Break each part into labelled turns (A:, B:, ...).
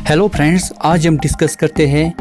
A: Hello friends, आज हम discuss करते हैं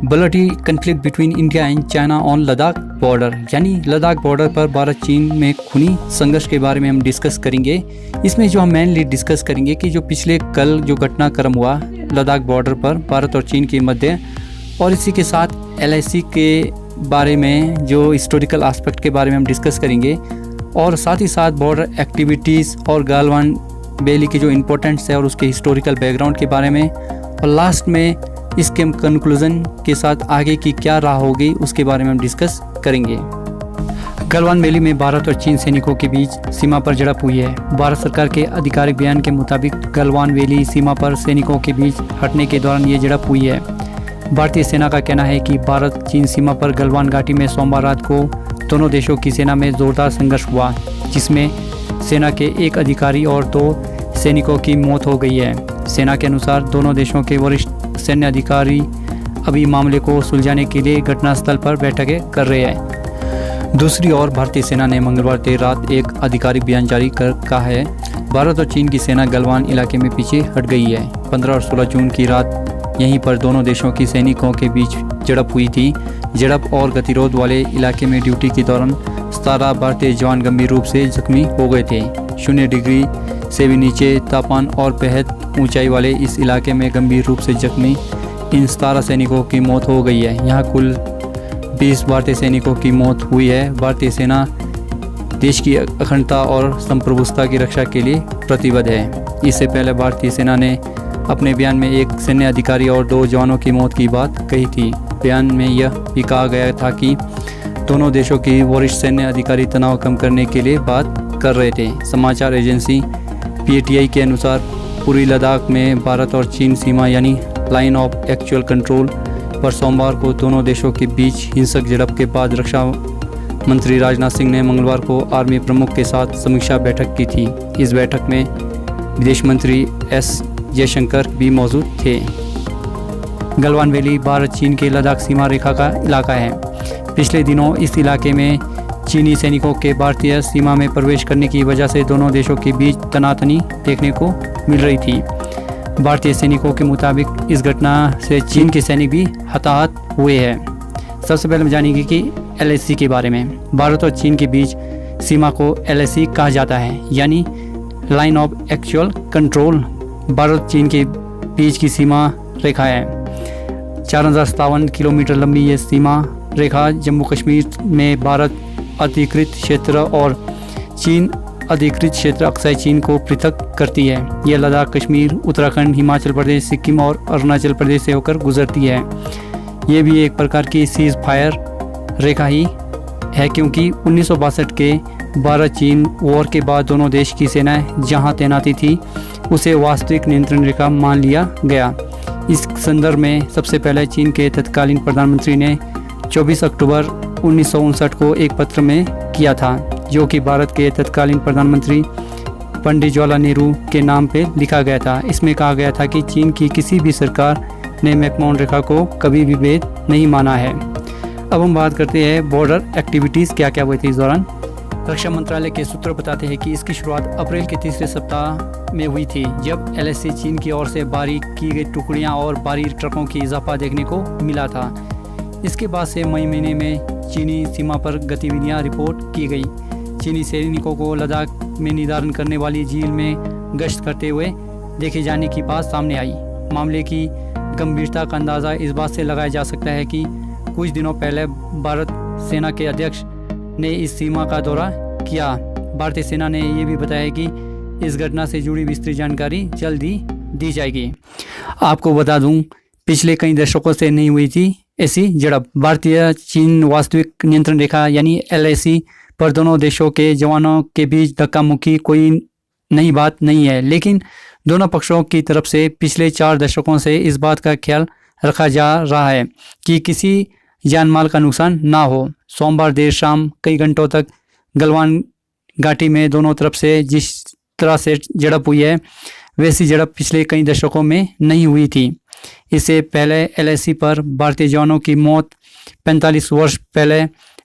A: bloody conflict between India and China on Ladakh border, यानी लद्दाख बॉर्डर पर भारत चीन में खूनी संघर्ष के बारे में हम डिस्कस करेंगे। इसमें जो हम मेनली डिस्कस करेंगे कि जो पिछले कल जो घटनाक्रम हुआ लद्दाख बॉर्डर पर भारत और चीन के मध्य, और इसी के साथ LAC के बारे में जो हिस्टोरिकल एस्पेक्ट के बारे में हम डिस्कस करेंगे, और साथ ही साथ बॉर्डर एक्टिविटीज़ और गलवान वैली की जो इम्पोर्टेंस है और उसके हिस्टोरिकल बैकग्राउंड के बारे में, और लास्ट में इसके कंक्लूजन के साथ आगे की क्या राह होगी उसके बारे में हम डिस्कस करेंगे। गलवान वैली में भारत और चीन सैनिकों के बीच सीमा पर झड़प हुई है। भारत सरकार के आधिकारिक बयान के मुताबिक गलवान वैली सीमा पर सैनिकों के बीच हटने के दौरान ये झड़प हुई है। भारतीय सेना का कहना है कि भारत चीन सीमा पर गलवान घाटी में सोमवार रात को दोनों देशों की सेना में जोरदार संघर्ष हुआ, जिसमें सेना के एक अधिकारी और 2 सैनिकों की मौत हो गई है। सेना के अनुसार दोनों देशों के वरिष्ठ सैन्य अधिकारी अभी मामले को सुलझाने के लिए घटनास्थल पर बैठकें कर रहे हैं। दूसरी ओर भारतीय सेना ने मंगलवार देर रात एक आधिकारिक बयान जारी कर कहा है, भारत और चीन की सेना गलवान इलाके में पीछे हट गई है। 15 और 16 जून की रात यहीं पर दोनों देशों की सैनिकों के बीच झड़प हुई थी। झड़प और गतिरोध वाले इलाके में ड्यूटी के दौरान 17 भारतीय जवान गंभीर रूप से जख्मी हो गए थे। 0 डिग्री से भी नीचे तापमान और बेहद ऊंचाई वाले इस इलाके में गंभीर रूप से जख्मी इन 17 सैनिकों की मौत हो गई है। यहाँ कुल 20 भारतीय सैनिकों की मौत हुई है। भारतीय सेना देश की अखंडता और संप्रभुता की रक्षा के लिए प्रतिबद्ध है। इससे पहले भारतीय सेना ने अपने बयान में एक सैन्य अधिकारी और 2 जवानों की मौत की बात कही थी। बयान में यह भी कहा गया था कि दोनों देशों की वरिष्ठ सैन्य अधिकारी तनाव कम करने के लिए बात कर रहे थे। समाचार एजेंसी PTI के अनुसार पूर्वी लद्दाख में भारत और चीन सीमा यानी लाइन ऑफ एक्चुअल कंट्रोल पर सोमवार को दोनों देशों के बीच हिंसक झड़प के बाद रक्षा मंत्री राजनाथ सिंह ने मंगलवार को आर्मी प्रमुख के साथ समीक्षा बैठक की थी। इस बैठक में विदेश मंत्री S जयशंकर भी मौजूद थे। गलवान वैली भारत चीन के लद्दाख सीमा रेखा का इलाका है। पिछले दिनों इस इलाके में चीनी सैनिकों के भारतीय सीमा में प्रवेश करने की वजह से दोनों देशों के बीच तनातनी देखने को मिल रही थी। भारतीय सैनिकों के मुताबिक इस घटना से चीन के सैनिक भी हताहत हुए हैं। सबसे पहले हम जानेंगे कि LAC के बारे में। भारत और चीन के बीच सीमा को LAC कहा जाता है, यानी line of actual control. Bharat चीन के बीच की सीमा रेखा है। 4057 किलोमीटर लंबी ये सीमा रेखा जम्मू कश्मीर में भारत अधिकृत क्षेत्र और चीन अधिकृत क्षेत्र अक्सर चीन को पृथक करती है। यह लद्दाख, कश्मीर, उत्तराखंड, हिमाचल प्रदेश, सिक्किम और अरुणाचल प्रदेश से होकर गुजरती है। ये भी एक प्रकार की सीज फायर रेखा ही है, क्योंकि 1962 के भारत चीन वॉर के बाद दोनों देश की सेनाएं जहां तैनाती थी उसे वास्तविक नियंत्रण रेखा मान लिया गया। इस संदर्भ में सबसे पहले चीन के तत्कालीन प्रधानमंत्री ने 24 अक्टूबर 1959 को एक पत्र में किया था, जो कि भारत के तत्कालीन प्रधानमंत्री पंडित जवाहरलाल नेहरू के नाम पे लिखा गया था। इसमें कहा गया था कि चीन की किसी भी सरकार ने मैकमोहन रेखा को कभी भी वैध नहीं माना है। अब हम बात करते हैं बॉर्डर एक्टिविटीज़ क्या क्या हुई थी इस दौरान। रक्षा मंत्रालय के सूत्र बताते हैं कि इसकी शुरुआत अप्रैल के तीसरे सप्ताह में हुई थी, जब LAC चीन की ओर से बारीक की गई टुकड़ियां और भारी ट्रकों की इजाफा देखने को मिला था। इसके बाद से मई महीने में चीनी सीमा पर गतिविधियां रिपोर्ट की गई। चीनी सैनिकों को लद्दाख में निर्धारण करने वाली झील में गश्त करते हुए देखे जाने की बात सामने आई। मामले की गंभीरता का अंदाज़ा इस बात से लगाया जा सकता है कि कुछ दिनों पहले भारत सेना के अध्यक्ष ने इस सीमा का दौरा किया। भारतीय सेना ने यह भी बताया कि इस घटना से जुड़ी विस्तृत जानकारी जल्द ही दी जाएगी। आपको बता दूं, पिछले कई दशकों से नहीं हुई थी ऐसी झड़प। भारतीय चीन वास्तविक नियंत्रण रेखा यानी LAC पर दोनों देशों के जवानों के बीच धक्का मुक्की कोई नई बात नहीं है, लेकिन दोनों पक्षों की तरफ से पिछले 4 दशकों से इस बात का ख्याल रखा जा रहा है कि किसी जान माल का नुकसान ना हो। सोमवार देर शाम कई घंटों तक गलवान घाटी में दोनों तरफ से जिस तरह से झड़प हुई है, वैसी झड़प पिछले कई दशकों में नहीं हुई थी। इससे पहले LAC पर भारतीय जवानों की मौत 45 वर्ष पहले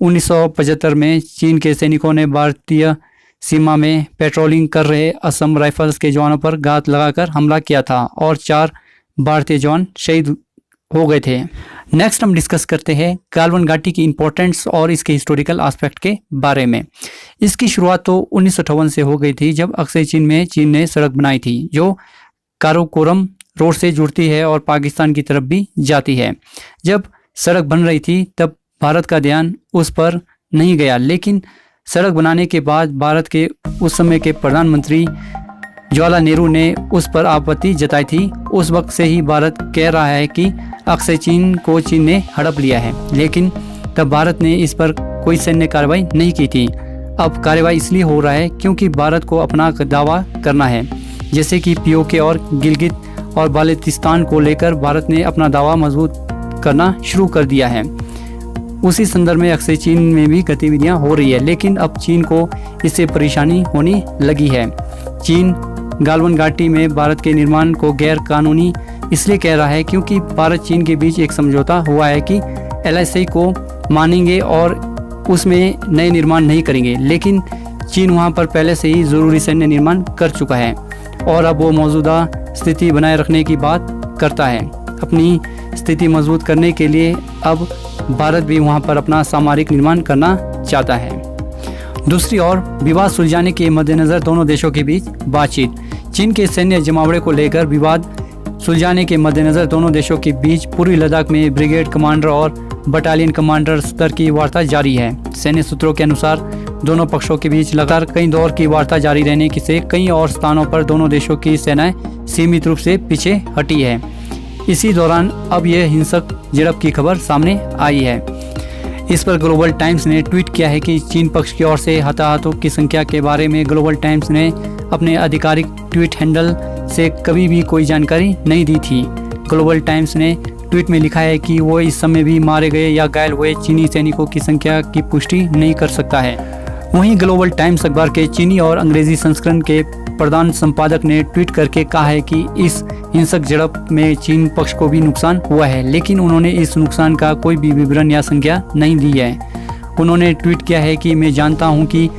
A: 1975 में चीन के सैनिकों ने भारतीय सीमा में पेट्रोलिंग कर रहे असम राइफल्स के जवानों पर घात लगाकर हमला किया था और 4 भारतीय जवान शहीद हो गए थे। नेक्स्ट हम डिस्कस करते हैं गालवन घाटी की इंपॉर्टेंस और इसके हिस्टोरिकल एस्पेक्ट के बारे में। इसकी शुरुआत तो 1958 से हो गई थी, जब अक्सई चीन में चीन ने सड़क बनाई थी जो काराकोरम रोड से जुड़ती है और पाकिस्तान की तरफ भी जाती है। जब सड़क बन रही थी तब भारत का ध्यान उस पर नहीं गया, लेकिन सड़क बनाने के बाद भारत के उस समय के प्रधानमंत्री जवाहरलाल नेहरू ने उस पर आपत्ति जताई थी। उस वक्त से ही भारत कह रहा है कि अक्सई चीन को चीन ने हड़प लिया है, लेकिन तब भारत ने इस पर कोई सैन्य कार्रवाई नहीं की थी। अब कार्रवाई इसलिए हो रहा है क्योंकि भारत को अपना दावा करना है, जैसे कि पीओके और गिलगित और बाल्टिस्तान को लेकर भारत ने अपना दावा मजबूत करना शुरू कर दिया है। उसी संदर्भ में अक्सई चीन में भी गतिविधियां हो रही है, लेकिन अब चीन को इससे परेशानी होने लगी है। चीन गालवन घाटी में भारत के निर्माण को गैर कानूनी इसलिए कह रहा है क्योंकि भारत चीन के बीच एक समझौता हुआ है कि LSI को मानेंगे और उसमें नए निर्माण नहीं करेंगे, लेकिन चीन वहां पर पहले से ही ज़रूरी सैन्य निर्माण कर चुका है और अब वो मौजूदा स्थिति बनाए रखने की बात करता है। अपनी स्थिति मजबूत करने के लिए अब भारत भी वहां पर अपना सामरिक निर्माण करना चाहता है। दूसरी ओर विवाद सुलझाने के मद्देनज़र दोनों देशों के बीच बातचीत। चीन के सैन्य जमावड़े को लेकर विवाद सुलझाने के मद्देनज़र दोनों देशों के बीच पूर्वी लद्दाख में ब्रिगेड कमांडर और बटालियन कमांडर स्तर की वार्ता जारी है। सैन्य सूत्रों के अनुसार दोनों पक्षों के बीच लगातार कई दौर की वार्ता जारी रहने से कई और स्थानों पर दोनों देशों की सेनाएं सीमित रूप से पीछे हटी है। इसी दौरान अब यह हिंसक झड़प की खबर सामने आई है। इस पर ग्लोबल टाइम्स ने ट्वीट किया है कि चीन पक्ष की ओर से हताहतों की संख्या के बारे में ग्लोबल टाइम्स ने अपने आधिकारिक ट्वीट हैंडल से कभी भी कोई जानकारी नहीं दी थी। ग्लोबल टाइम्स ने ट्वीट में लिखा है कि वो इस समय भी मारे गए या घायल हुए चीनी सैनिकों की संख्या की पुष्टि नहीं कर सकता है। वहीं ग्लोबल टाइम्स अखबार के चीनी और अंग्रेजी संस्करण के प्रधान संपादक ने ट्वीट करके कहा है कि इस हिंसक झड़प में चीन पक्ष को भी नुकसान हुआ है, लेकिन उन्होंने इस नुकसान का कोई भी विवरण या संख्या नहीं दी है। उन्होंने ट्वीट किया है कि मैं जानता हूं कि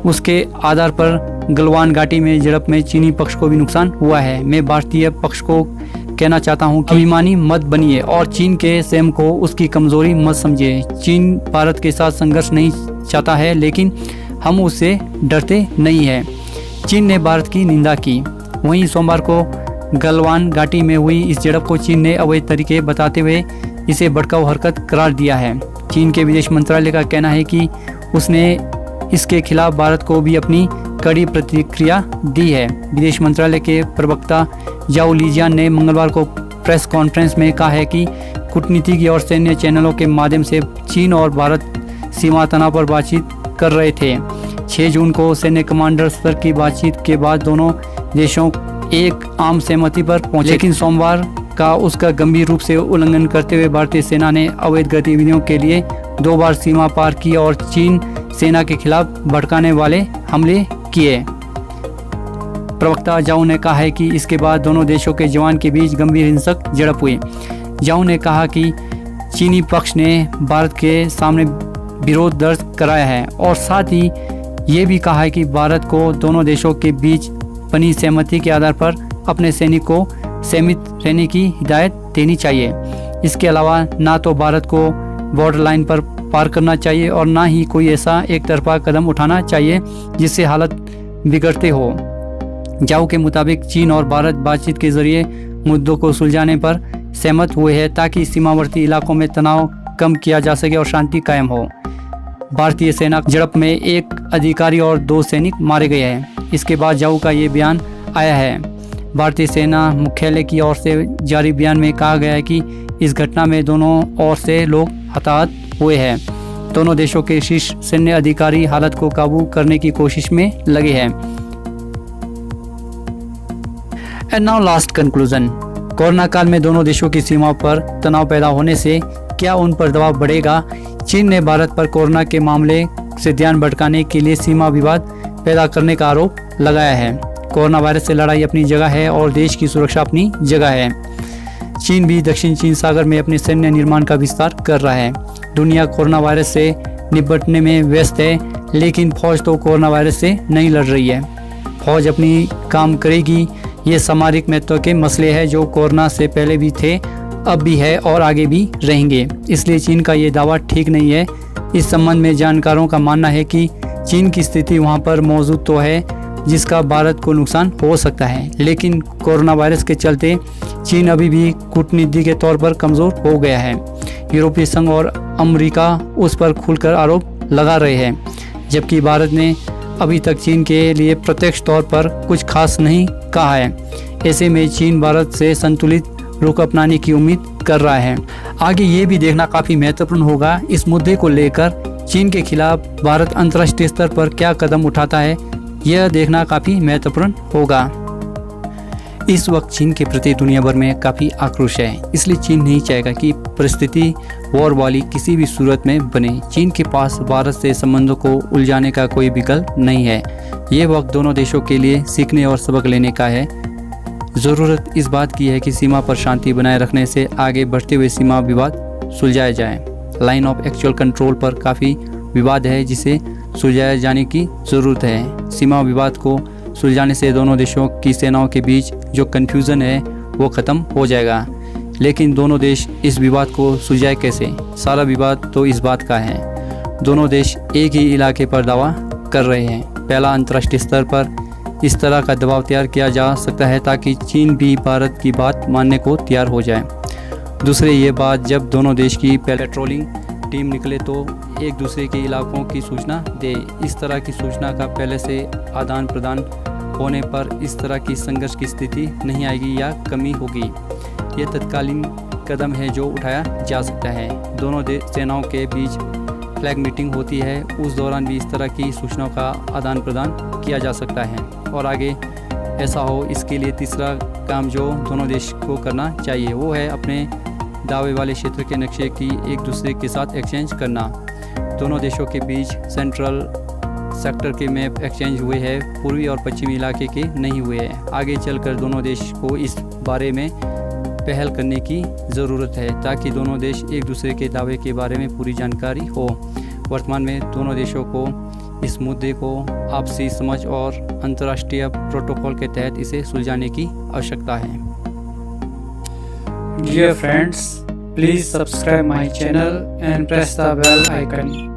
A: उसके आधार पर गलवान घाटी में झड़प में चीनी पक्ष को भी नुकसान हुआ है। मैं भारतीय पक्ष को कहना चाहता हूं कि अभिमानी मत बनिए और चीन के स्वयं को उसकी कमजोरी मत समझिए। चीन भारत के साथ संघर्ष नहीं चाहता है, लेकिन हम उससे डरते नहीं हैं। चीन ने भारत की निंदा की। वहीं सोमवार को गलवान घाटी में हुई इस झड़प को चीन ने अवैध तरीके बताते हुए इसे भड़काऊ हरकत करार दिया है। चीन के विदेश मंत्रालय का कहना है कि उसने इसके खिलाफ भारत को भी अपनी कड़ी प्रतिक्रिया दी है। विदेश मंत्रालय के प्रवक्ता जाओ लीजियान ने मंगलवार को प्रेस कॉन्फ्रेंस में कहा है कि कूटनीतिक और सैन्य चैनलों के माध्यम से चीन और भारत सीमा तनाव पर बातचीत कर रहे थे। 6 जून को सैन्य कमांडर स्तर की बातचीत के बाद दोनों देशों एक आम सहमति पर पहुंचे, लेकिन सोमवार का उसका गंभीर रूप से उल्लंघन करते हुए भारतीय सेना ने अवैध गतिविधियों के लिए 2 बार सीमा पार की और चीन सेना के खिलाफ भड़काने वाले हमले किए। प्रवक्ता जाओ ने कहा है कि इसके बाद दोनों देशों के जवान के बीच गंभीर हिंसक झड़प हुई। जाओ ने कहा कि चीनी पक्ष ने भारत के सामने विरोध दर्ज कराया है और साथ ही ये भी कहा है कि भारत को दोनों देशों के बीच बनी सहमति के आधार पर अपने सैनिक को सीमित रहने की हिदायत देनी चाहिए। इसके अलावा ना तो भारत को बॉर्डर लाइन पर पार करना चाहिए और ना ही कोई ऐसा एक तरफा कदम उठाना चाहिए जिससे हालत बिगड़ते हो। जाओ के मुताबिक चीन और भारत बातचीत के जरिए मुद्दों को सुलझाने पर सहमत हुए हैं ताकि सीमावर्ती इलाकों में तनाव कम किया जा सके और शांति कायम हो। भारतीय सेना झड़प में 1 अधिकारी और 2 सैनिक मारे गए हैं। इसके बाद जाओ का ये बयान आया है। भारतीय सेना मुख्यालय की ओर से जारी बयान में कहा गया है कि इस घटना में दोनों ओर से लोग हताहत हुए हैं। दोनों देशों के शीर्ष सैन्य अधिकारी हालत को काबू करने की कोशिश में लगे हैं। And now last conclusion. Corona काल में दोनों देशों की सीमा पर तनाव पैदा होने से क्या उन पर दबाव बढ़ेगा? चीन ने भारत पर कोरोना के मामले से ध्यान भटकाने के लिए सीमा विवाद पैदा करने का आरोप लगाया है। कोरोना वायरस से लड़ाई अपनी जगह है और देश की सुरक्षा अपनी जगह है। चीन भी दक्षिण चीन सागर में अपने सैन्य निर्माण का विस्तार कर रहा है। दुनिया कोरोना वायरस से निपटने में व्यस्त है, लेकिन फौज तो कोरोना वायरस से नहीं लड़ रही है। फौज अपनी काम करेगी ये सामरिक महत्व के मसले हैं जो कोरोना से पहले भी थे, अब भी है और आगे भी रहेंगे। इसलिए चीन का ये दावा ठीक नहीं है। इस संबंध में जानकारों का मानना है कि चीन की स्थिति वहाँ पर मौजूद तो है जिसका भारत को नुकसान हो सकता है, लेकिन कोरोना वायरस के चलते चीन अभी भी कूटनीति के तौर पर कमज़ोर हो गया है। यूरोपीय संघ और अमेरिका उस पर खुलकर आरोप लगा रहे हैं, जबकि भारत ने अभी तक चीन के लिए प्रत्यक्ष तौर पर कुछ खास नहीं कहा है। ऐसे में चीन भारत से संतुलित रुख अपनाने की उम्मीद कर रहा है। आगे ये भी देखना काफ़ी महत्वपूर्ण होगा, इस मुद्दे को लेकर चीन के खिलाफ भारत अंतर्राष्ट्रीय स्तर पर क्या कदम उठाता है, यह देखना काफ़ी महत्वपूर्ण होगा। इस वक्त चीन के प्रति दुनिया भर में काफ़ी आक्रोश है, इसलिए चीन नहीं चाहेगा कि परिस्थिति वॉर वाली किसी भी सूरत में बने। चीन के पास भारत से संबंधों को उलझाने का कोई विकल्प नहीं है। ये वक्त दोनों देशों के लिए सीखने और सबक लेने का है। ज़रूरत इस बात की है कि सीमा पर शांति बनाए रखने से आगे बढ़ते हुए सीमा विवाद सुलझाया जाए। लाइन ऑफ एक्चुअल कंट्रोल पर काफ़ी विवाद है जिसे सुलझाए जाने की ज़रूरत है। सीमा विवाद को सुलझाने से दोनों देशों की सेनाओं के बीच जो कन्फ्यूज़न है वो ख़त्म हो जाएगा। लेकिन दोनों देश इस विवाद को सुलझाए कैसे? सारा विवाद तो इस बात का है, दोनों देश एक ही इलाके पर दावा कर रहे हैं। पहला, अंतर्राष्ट्रीय स्तर पर इस तरह का दबाव तैयार किया जा सकता है ताकि चीन भी भारत की बात मानने को तैयार हो जाए। दूसरे, ये बात जब दोनों देश की पेट्रोलिंग टीम निकले तो एक दूसरे के इलाकों की सूचना दे। इस तरह की सूचना का पहले से आदान प्रदान होने पर इस तरह की संघर्ष की स्थिति नहीं आएगी या कमी होगी। यह तत्कालीन कदम है जो उठाया जा सकता है। दोनों सेनाओं के बीच फ्लैग मीटिंग होती है, उस दौरान भी इस तरह की सूचनाओं का आदान प्रदान किया जा सकता है। और आगे ऐसा हो, इसके लिए तीसरा काम जो दोनों देश को करना चाहिए वो है अपने दावे वाले क्षेत्र के नक्शे की एक दूसरे के साथ एक्सचेंज करना। दोनों देशों के बीच सेंट्रल सेक्टर के मैप एक्सचेंज हुए हैं, पूर्वी और पश्चिमी इलाके के नहीं हुए हैं। आगे चलकर दोनों देश को इस बारे में पहल करने की ज़रूरत है ताकि दोनों देश एक दूसरे के दावे के बारे में पूरी जानकारी हो। वर्तमान में दोनों देशों को इस मुद्दे को आपसी समझ और अंतर्राष्ट्रीय प्रोटोकॉल के तहत इसे सुलझाने की आवश्यकता है।
B: Dear friends, please subscribe my channel and press the bell icon.